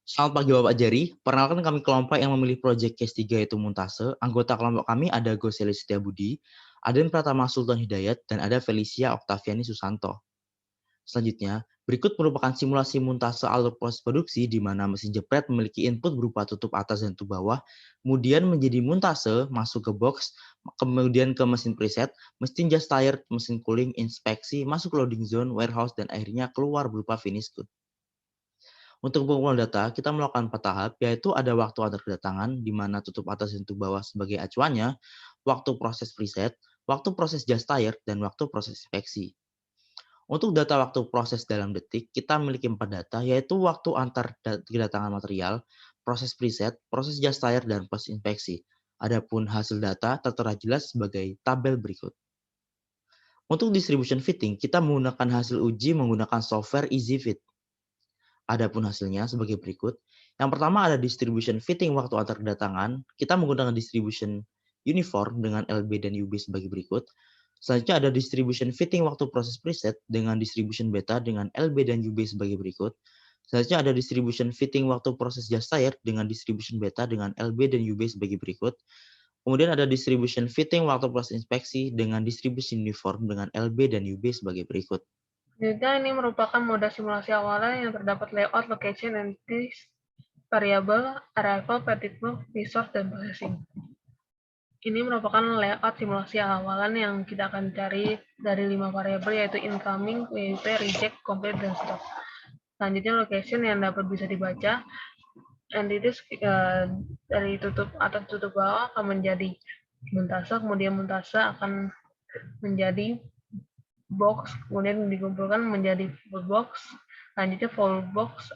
Selamat pagi Bapak Jari, perkenalkan kami kelompok yang memilih proyek case 3 yaitu Muntase. Anggota kelompok kami ada Goseli Setiabudi, Aden Pratama Sultan Hidayat, dan ada Felicia Oktaviani Susanto. Selanjutnya, berikut merupakan simulasi Muntase alur proses produksi di mana mesin jepret memiliki input berupa tutup atas dan tutup bawah, kemudian menjadi Muntase, masuk ke box, kemudian ke mesin preset, mesin just tired, mesin cooling, inspeksi, masuk loading zone, warehouse, dan akhirnya keluar berupa finish good. Untuk pengumpulan data, kita melakukan 4 tahap, yaitu ada waktu antar kedatangan, di mana tutup atas dan tutup bawah sebagai acuannya, waktu proses preset, waktu proses just tired, dan waktu proses inspeksi. Untuk data waktu proses dalam detik, kita memiliki 4 data, yaitu waktu antar kedatangan material, proses preset, proses just tired, dan proses inspeksi. Adapun hasil data tertera jelas sebagai tabel berikut. Untuk distribution fitting, kita menggunakan hasil uji menggunakan software EasyFit. Adapun hasilnya sebagai berikut. Yang pertama ada distribution fitting waktu antar kedatangan. Kita menggunakan distribution uniform dengan LB dan UB sebagai berikut. Selanjutnya ada distribution fitting waktu proses preset dengan distribution beta dengan LB dan UB sebagai berikut. Selanjutnya ada distribution fitting waktu proses just tired dengan distribution beta dengan LB dan UB sebagai berikut. Kemudian ada distribution fitting waktu proses inspeksi dengan distribution uniform dengan LB dan UB sebagai berikut. Selanjutnya ini merupakan moda simulasi awalan yang terdapat layout, location, entities, variable, arrival, particle, resource, dan processing. Ini merupakan layout simulasi awalan yang kita akan cari dari 5 variabel yaitu incoming, WIP, reject, complete, dan stop. Selanjutnya location yang dapat bisa dibaca. Entities dari tutup atas tutup bawah akan menjadi muntase, kemudian muntase akan menjadi box, kemudian dikumpulkan menjadi full box, selanjutnya full box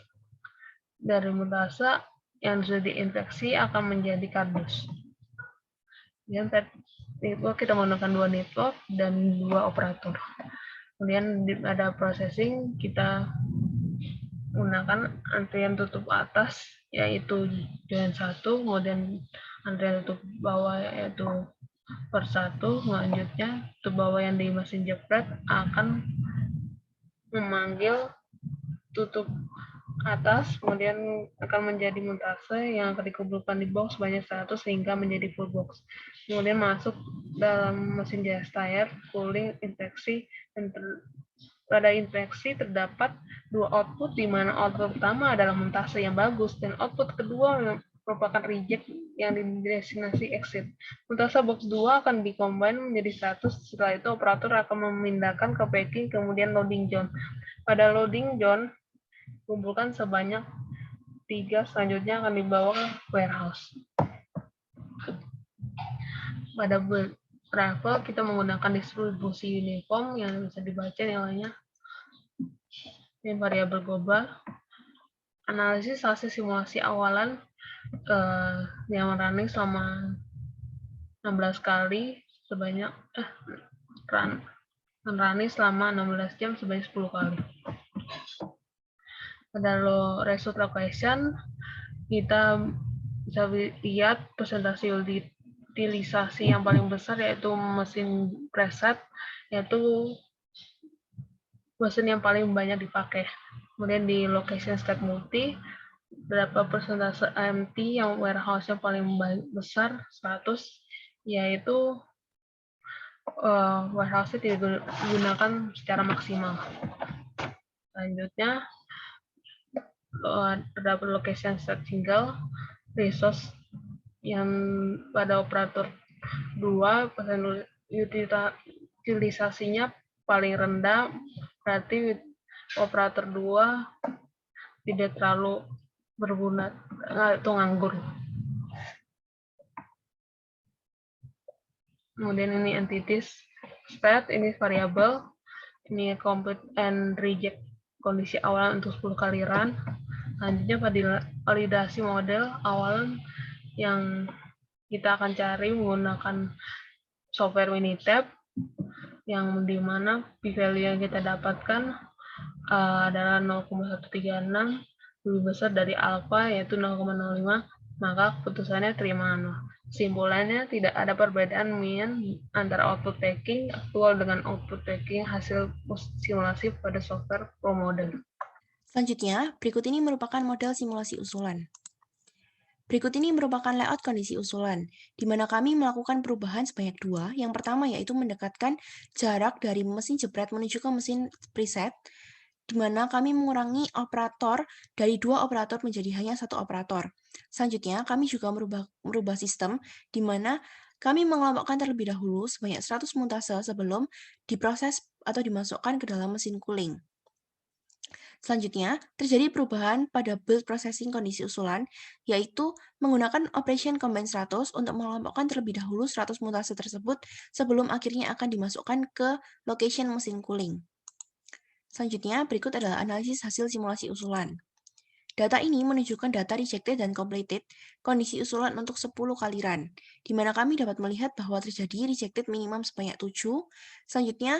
dari muntase yang sudah diinfeksi akan menjadi kardus. Kemudian network kita menggunakan 2 network dan 2 operator. Kemudian ada processing, kita menggunakan antrian tutup atas yaitu join 1, kemudian antrian tutup bawah yaitu per 1, selanjutnya tutup bawah yang di mesin jepret akan memanggil tutup atas, kemudian akan menjadi muntase yang akan dikumpulkan di box sebanyak 100 sehingga menjadi full box. Kemudian masuk dalam mesin just tired, cooling, infeksi, dan pada infeksi terdapat 2 output di mana output pertama adalah muntase yang bagus dan output kedua merupakan reject yang didestinasi exit. Muntase box 2 akan dikombin menjadi 100, setelah itu operator akan memindahkan ke packing kemudian loading zone. Pada loading zone, kumpulkan sebanyak 3, selanjutnya akan dibawa ke warehouse. Pada travel, kita menggunakan distribusi uniform yang bisa dibaca nilainya. Ini variabel global. Analisis hasil simulasi awalan yang running selama 16 kali sebanyak running selama 16 jam sebanyak 10 kali. Pada result location, kita bisa lihat presentasi utilisasi yang paling besar yaitu mesin preset, yaitu mesin yang paling banyak dipakai. Kemudian di location state multi, berapa persentase AMT yang warehouse yang paling besar 100, yaitu warehouse tidak digunakan secara maksimal. Selanjutnya terdapat location state single, resource yang pada operator 2 utilisasinya paling rendah, berarti operator 2 tidak terlalu berguna atau nganggur. Kemudian ini entities state, ini variabel, ini complete and reject kondisi awal untuk 10 kali run. Selanjutnya pada validasi model awal yang kita akan cari menggunakan software Minitab yang dimana p-value yang kita dapatkan adalah 0,136, lebih besar dari alpha yaitu 0,05, maka keputusannya terima nol. Kesimpulannya tidak ada perbedaan mean antara output packing aktual dengan output packing hasil simulasi pada software ProModel. Selanjutnya, berikut ini merupakan model simulasi usulan. Berikut ini merupakan layout kondisi usulan, di mana kami melakukan perubahan sebanyak dua. Yang pertama yaitu mendekatkan jarak dari mesin jepret menuju ke mesin preset, di mana kami mengurangi operator dari dua operator menjadi hanya satu operator. Selanjutnya, kami juga merubah sistem, di mana kami mengelompokkan terlebih dahulu sebanyak 100 muntase sebelum diproses atau dimasukkan ke dalam mesin cooling. Selanjutnya, terjadi perubahan pada build processing kondisi usulan, yaitu menggunakan operation combine 100 untuk mengelompokkan terlebih dahulu 100 mutasi tersebut sebelum akhirnya akan dimasukkan ke location mesin cooling. Selanjutnya, berikut adalah analisis hasil simulasi usulan. Data ini menunjukkan data rejected dan completed kondisi usulan untuk 10 kali run, di mana kami dapat melihat bahwa terjadi rejected minimum sebanyak 7, selanjutnya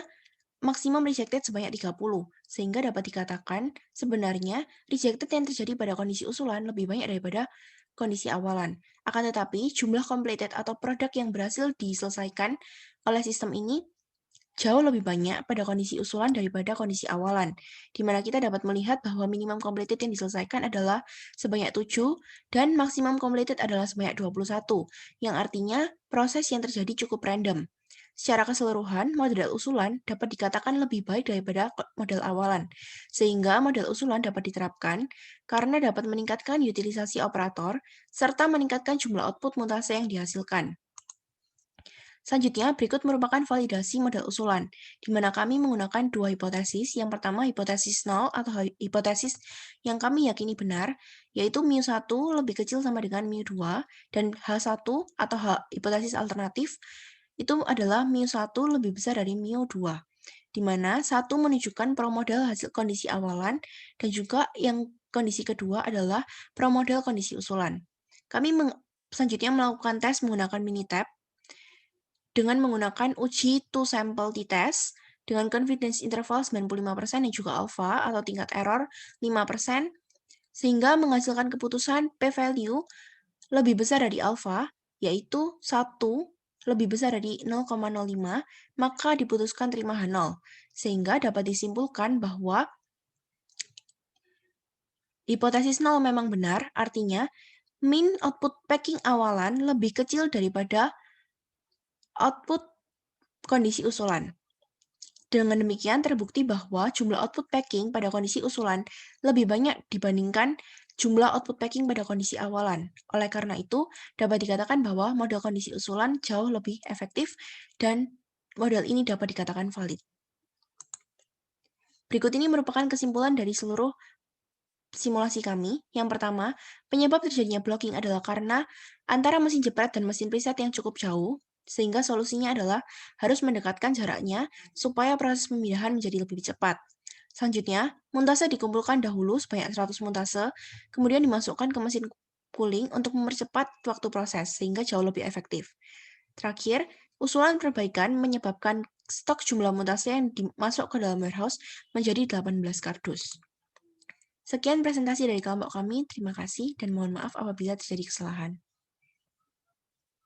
maksimum rejected sebanyak 30, sehingga dapat dikatakan sebenarnya rejected yang terjadi pada kondisi usulan lebih banyak daripada kondisi awalan. Akan tetapi, jumlah completed atau produk yang berhasil diselesaikan oleh sistem ini jauh lebih banyak pada kondisi usulan daripada kondisi awalan, di mana kita dapat melihat bahwa minimum completed yang diselesaikan adalah sebanyak 7 dan maksimum completed adalah sebanyak 21, yang artinya proses yang terjadi cukup random. Secara keseluruhan, model usulan dapat dikatakan lebih baik daripada model awalan, sehingga model usulan dapat diterapkan karena dapat meningkatkan utilisasi operator serta meningkatkan jumlah output mutasi yang dihasilkan. Selanjutnya, berikut merupakan validasi model usulan, di mana kami menggunakan dua hipotesis. Yang pertama, hipotesis nol atau hipotesis yang kami yakini benar, yaitu mu1 lebih kecil sama dengan mu2, dan H1 atau hipotesis alternatif itu adalah mu1 lebih besar dari mu2, di mana satu menunjukkan promodel hasil kondisi awalan, dan juga yang kondisi kedua adalah promodel kondisi usulan. Kami selanjutnya melakukan tes menggunakan Minitab, dengan menggunakan uji two-sample t-test dengan confidence interval 95% dan juga alpha atau tingkat error 5%, sehingga menghasilkan keputusan p-value lebih besar dari alpha, yaitu 1 lebih besar dari 0,05, maka diputuskan terima H0, sehingga dapat disimpulkan bahwa hipotesis 0 memang benar, artinya min output packing awalan lebih kecil daripada output kondisi usulan. Dengan demikian terbukti bahwa jumlah output packing pada kondisi usulan lebih banyak dibandingkan jumlah output packing pada kondisi awalan. Oleh karena itu, dapat dikatakan bahwa model kondisi usulan jauh lebih efektif dan model ini dapat dikatakan valid. Berikut ini merupakan kesimpulan dari seluruh simulasi kami. Yang pertama, penyebab terjadinya blocking adalah karena antara mesin jepret dan mesin preset yang cukup jauh, sehingga solusinya adalah harus mendekatkan jaraknya supaya proses pemindahan menjadi lebih cepat. Selanjutnya, muntase dikumpulkan dahulu sebanyak 100 muntase, kemudian dimasukkan ke mesin cooling untuk mempercepat waktu proses, sehingga jauh lebih efektif. Terakhir, usulan perbaikan menyebabkan stok jumlah muntase yang dimasuk ke dalam warehouse menjadi 18 kardus. Sekian presentasi dari kelompok kami, terima kasih dan mohon maaf apabila terjadi kesalahan.